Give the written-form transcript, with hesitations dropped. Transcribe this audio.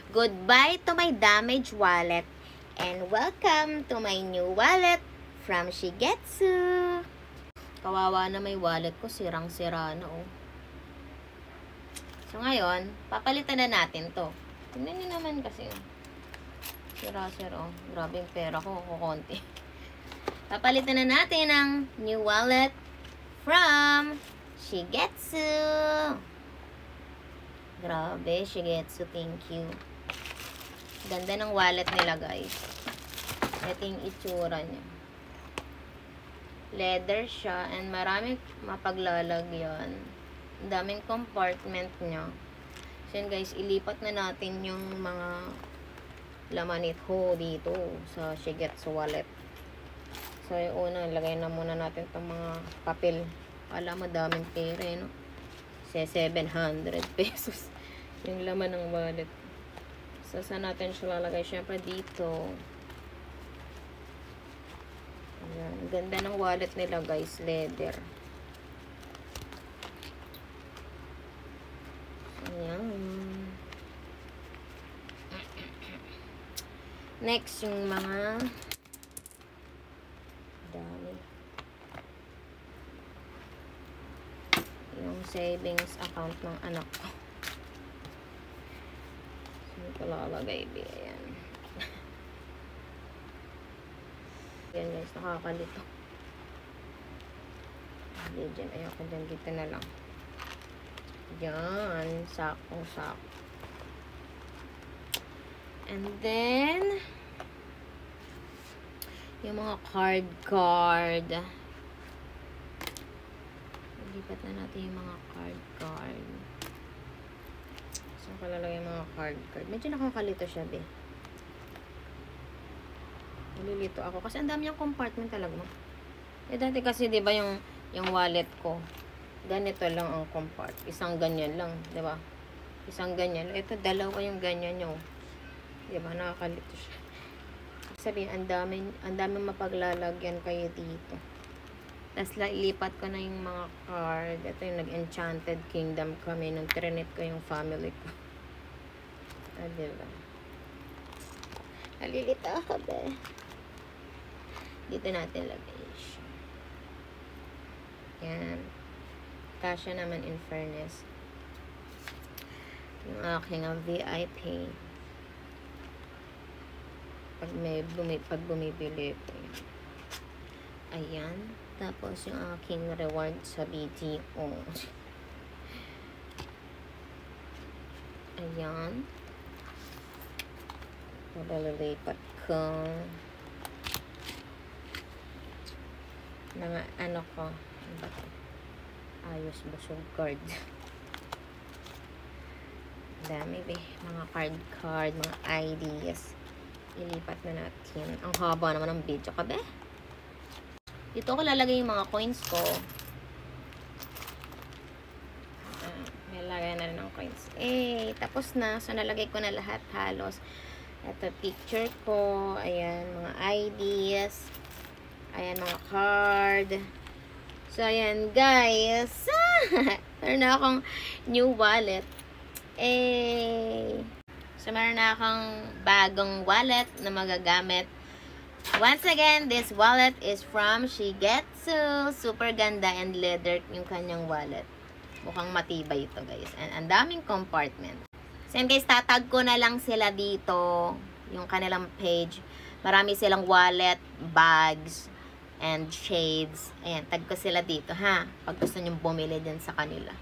Goodbye to my damaged wallet and welcome to my new wallet from Shigetsu. Kawawa na may wallet ko, sirang-sira na oh. So ngayon, papalitan na natin to. Tingnan niyo naman kasi oh. Sira-sira oh. Grabe yung pera ko, kukunti. Papalitan na natin ang new wallet from Shigetsu. Grabe, Shigetsu, thank you. Ganda ng wallet nila, guys. Ito yung itsura niya. Leather siya and maraming mapaglalagyan. Ang daming compartment niya. So yun, guys, ilipat na natin yung mga laman nito dito sa Shigetsu wallet. So yung una, lagay na muna natin itong mga papel. Alam, madaming pera, no? 700 pesos yung laman ng wallet. So, saan natin siya lalagay? Siyempre, dito. Ayan. Ganda ng wallet nila, guys. Leather. Ayan. Next, yung mga dami. Yung savings account ng anak ko. Ito lalagay, ayan. Ayan, guys, nakakalito. Hindi dyan, ayoko dyan, dito na lang. Yan, sakong-sak. And then, yung mga card. Lipat na natin yung mga card. So, kalalagay yung mga card. Medyo nakakalito siya, be. Nalilito ako. Kasi ang dami yung compartment talaga. Eh, dati kasi, di ba, yung wallet ko, ganito lang ang compart. Isang ganyan lang, di ba? Isang ganyan. Ito, dalawa yung ganyan nyo. Di ba? Nakakalito siya. Sabihin, ang daming mapaglalagyan kayo dito. Tapos, ilipat ko na yung mga card. Ito yung nag-Enchanted Kingdom kami nung trinet ko yung family ko. Ah, diba? Nalilito ako, be. Dito natin lagay siya. Yan. Kasya naman in fairness. Yung aking VIP. Pag bumibili ko yan. Ayan. Tapos, yung aking reward sa BTO. Ayan. Malalipat ko. Mga ano ko. Ayos busog card. Dami be. Mga card. Mga IDs. Ilipat na natin. Ang haba naman ng video ka be. Dito ako lalagay yung mga coins ko. May lagay na rin ng coins. Tapos na. So, nalagay ko na lahat halos. Ito, picture ko. Ayan, mga IDs. Ayan, mga card. So, ayan, guys. Meron na akong new wallet. So, meron na akong bagong wallet na magagamit. Once again, this wallet is from Shigetsu. Super ganda and leather yung kanyang wallet. Mukhang matibay ito, guys. And ang daming compartment. So, guys, tatag ko na lang sila dito. Yung kanilang page. Marami silang wallet, bags, and shades. Ayan, tag ko sila dito, ha? Pag gusto nyo bumili din sa kanila.